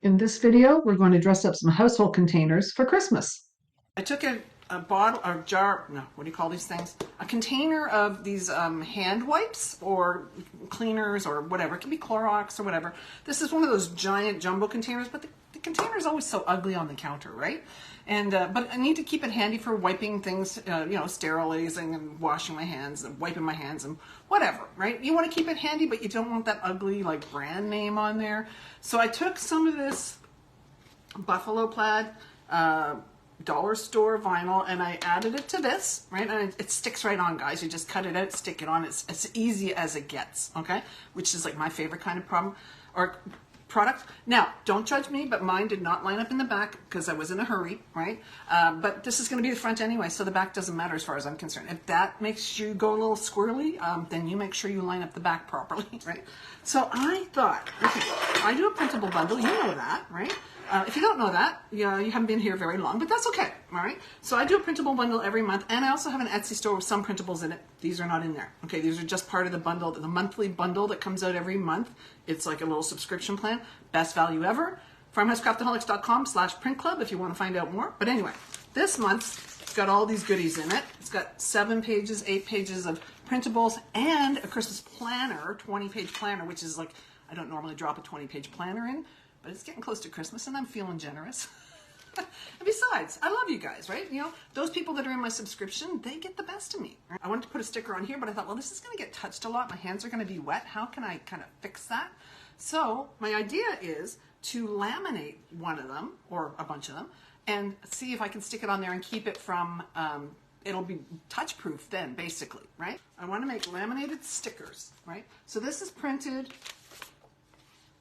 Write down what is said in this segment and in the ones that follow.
In this video, we're going to dress up some household containers for Christmas. I took a bottle or jar, no, what do you call these things? A container of these hand wipes or cleaners or whatever. It can be Clorox or whatever. This is one of those giant jumbo containers, but the container is always so ugly on the counter, right? And but I need to keep it handy for wiping things, sterilizing and washing my hands and wiping my hands and whatever, right? You want to keep it handy, but you don't want that ugly like brand name on there. So I took some of this buffalo plaid dollar store vinyl and I added it to this, right? And it sticks right on, guys. You just cut it out, stick it on. It's as easy as it gets, okay? Which is like my favorite kind of product. Now, don't judge me, but mine did not line up in the back because I was in a hurry, right? But this is going to be the front anyway, so the back doesn't matter as far as I'm concerned. If that makes you go a little squirrely, then you make sure you line up the back properly, right? So I thought, okay, I do a printable bundle. You know that, right? If you don't know that, you haven't been here very long, but that's okay, all right? So I do a printable bundle every month, and I also have an Etsy store with some printables in it. These are not in there, okay? These are just part of the bundle, the monthly bundle that comes out every month. It's like a little subscription plan. Best value ever. farmhousecraftaholics.com/print club if you want to find out more. But anyway, this month, it's got all these goodies in it. It's got 7 pages, 8 pages of printables, and a Christmas planner, 20-page planner, which is like, I don't normally drop a 20-page planner in, but it's getting close to Christmas and I'm feeling generous. And besides, I love you guys, right? Those people that are in my subscription, they get the best of me. Right? I wanted to put a sticker on here, but I thought, well, this is going to get touched a lot. My hands are going to be wet. How can I kind of fix that? So my idea is to laminate one of them or a bunch of them and see if I can stick it on there and keep it from, it'll be touch proof then basically, right? I want to make laminated stickers, right? So this is printed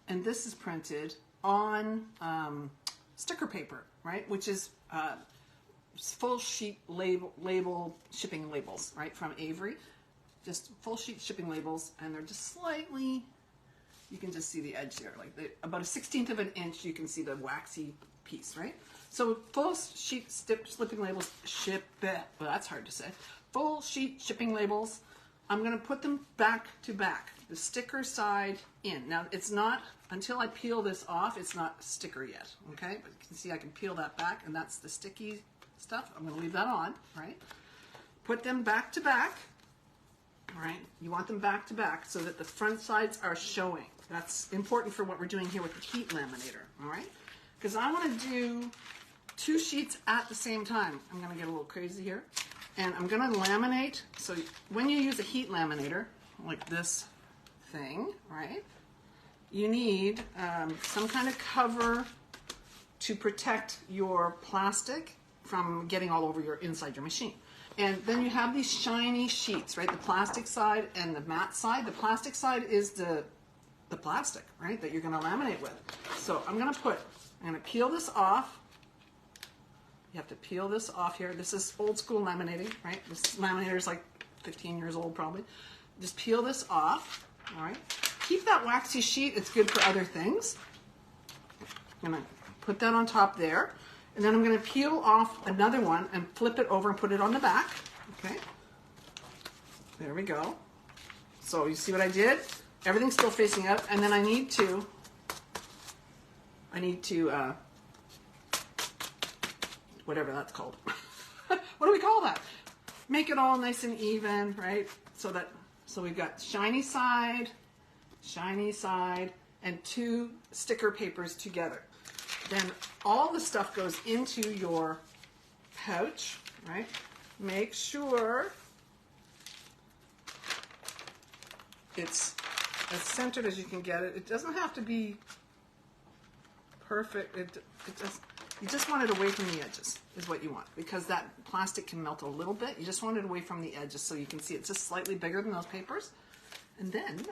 and this is printed on sticker paper, right? Which is full sheet label shipping labels, right? From Avery. Just full sheet shipping labels, and they're just slightly, you can just see the edge there, like about a 1/16 of an inch, you can see the waxy piece, right? So full sheet shipping labels, well, that's hard to say. Full sheet shipping labels. I'm going to put them back to back, the sticker side in. Now, it's not, until I peel this off, it's not sticker yet, okay? But you can see I can peel that back, and that's the sticky stuff. I'm going to leave that on, right? Put them back to back, all right? You want them back to back so that the front sides are showing. That's important for what we're doing here with the heat laminator, all right? Because I want to do 2 sheets at the same time. I'm going to get a little crazy here. And I'm going to laminate, so when you use a heat laminator, like this thing, right, you need some kind of cover to protect your plastic from getting all over inside your machine. And then you have these shiny sheets, right, the plastic side and the matte side. The plastic side is the plastic, right, that you're going to laminate with. So I'm going to peel this off. You have to peel this off here. This is old school laminating, right? This laminator is like 15 years old probably. Just peel this off, all right? Keep that waxy sheet. It's good for other things. I'm going to put that on top there. And then I'm going to peel off another one and flip it over and put it on the back, okay? There we go. So you see what I did? Everything's still facing up. And then I need to whatever that's called. What do we call that? Make it all nice and even, right? So we've got shiny side, and 2 sticker papers together. Then all the stuff goes into your pouch, right? Make sure it's as centered as you can get it. It doesn't have to be perfect. You just want it away from the edges is what you want, because that plastic can melt a little bit. You just want it away from the edges so you can see it's just slightly bigger than those papers. And then,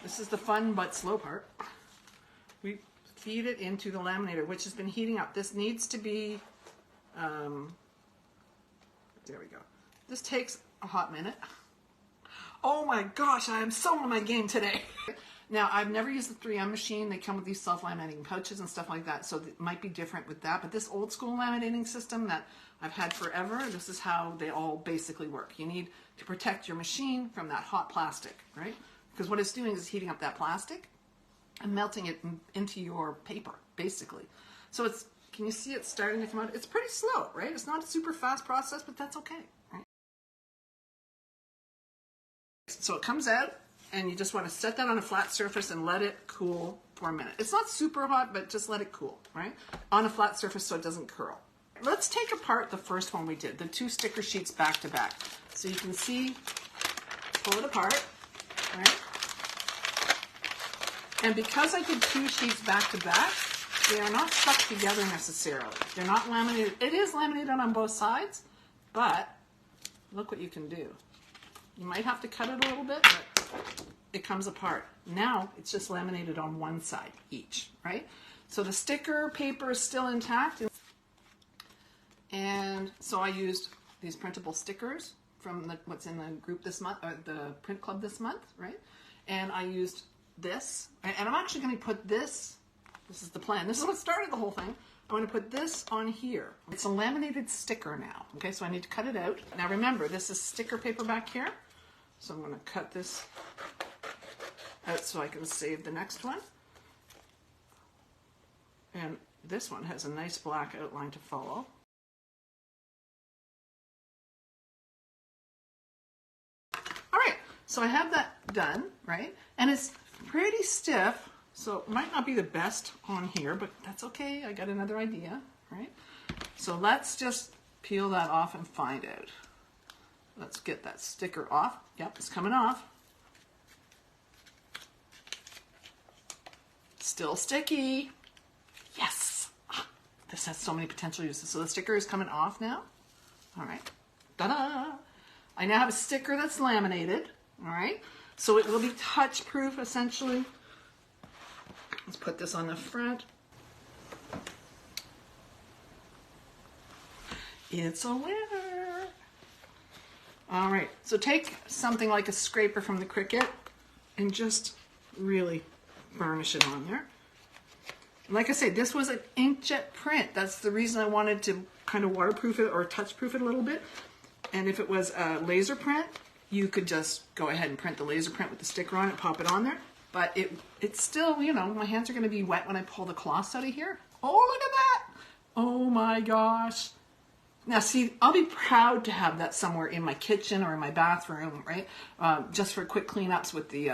this is the fun but slow part. We feed it into the laminator, which has been heating up. This needs to be, there we go. This takes a hot minute. Oh my gosh, I am so on my game today. Now, I've never used the 3M machine. They come with these self-laminating pouches and stuff like that, so it might be different with that. But this old school laminating system that I've had forever, this is how they all basically work. You need to protect your machine from that hot plastic, right? Because what it's doing is heating up that plastic. and melting it into your paper, basically. So it's, can you see it starting to come out? It's pretty slow, right? It's not a super fast process, but that's okay, right? So it comes out, and you just want to set that on a flat surface and let it cool for a minute. It's not super hot, but just let it cool, right? On a flat surface so it doesn't curl. Let's take apart the first one we did, the 2 sticker sheets back to back. So you can see, pull it apart, right? And because I did 2 sheets back to back, they are not stuck together necessarily. They're not laminated. It is laminated on both sides, but look what you can do. You might have to cut it a little bit, but it comes apart. Now it's just laminated on one side each, right? So the sticker paper is still intact. And so I used these printable stickers from what's in the group this month, or the print club this month, right? And I used this, and I'm actually going to put this is the plan. This is what started the whole thing. I'm going to put this on here. It's a laminated sticker now. Okay, so I need to cut it out. Now remember, this is sticker paper back here. So I'm going to cut this out so I can save the next one. And this one has a nice black outline to follow. All right, so I have that done, right? And it's pretty stiff, so it might not be the best on here, but that's okay. I got another idea, right? So let's just peel that off and find out. Let's get that sticker off. Yep, it's coming off. Still sticky. Yes. This has so many potential uses. So the sticker is coming off now. All right. Ta-da! I now have a sticker that's laminated. All right. So it will be touch proof essentially. Let's put this on the front. It's a winner. All right, so take something like a scraper from the Cricut and just really burnish it on there. Like I said, this was an inkjet print. That's the reason I wanted to kind of waterproof it or touch proof it a little bit. And if it was a laser print, you could just go ahead and print the laser print with the sticker on it, pop it on there. But it's still, you know, my hands are going to be wet when I pull the cloths out of here. Oh, look at that. Oh my gosh. Now see, I'll be proud to have that somewhere in my kitchen or in my bathroom, right? Just for quick cleanups with the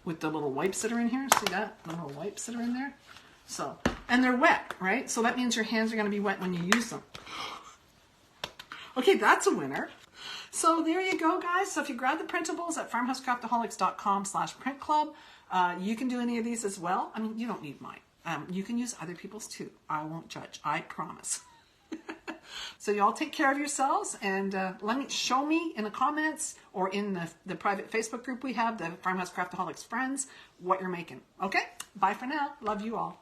little wipes that are in here. See that? The little wipes that are in there. So, and they're wet, right? So that means your hands are going to be wet when you use them. Okay, that's a winner. So there you go, guys. So if you grab the printables at farmhousecraftaholics.com/printclub, you can do any of these as well. I mean, you don't need mine. You can use other people's too. I won't judge. I promise. So y'all take care of yourselves, and show me in the comments or in the private Facebook group we have, the Farmhouse Craftaholics Friends, what you're making. Okay? Bye for now. Love you all.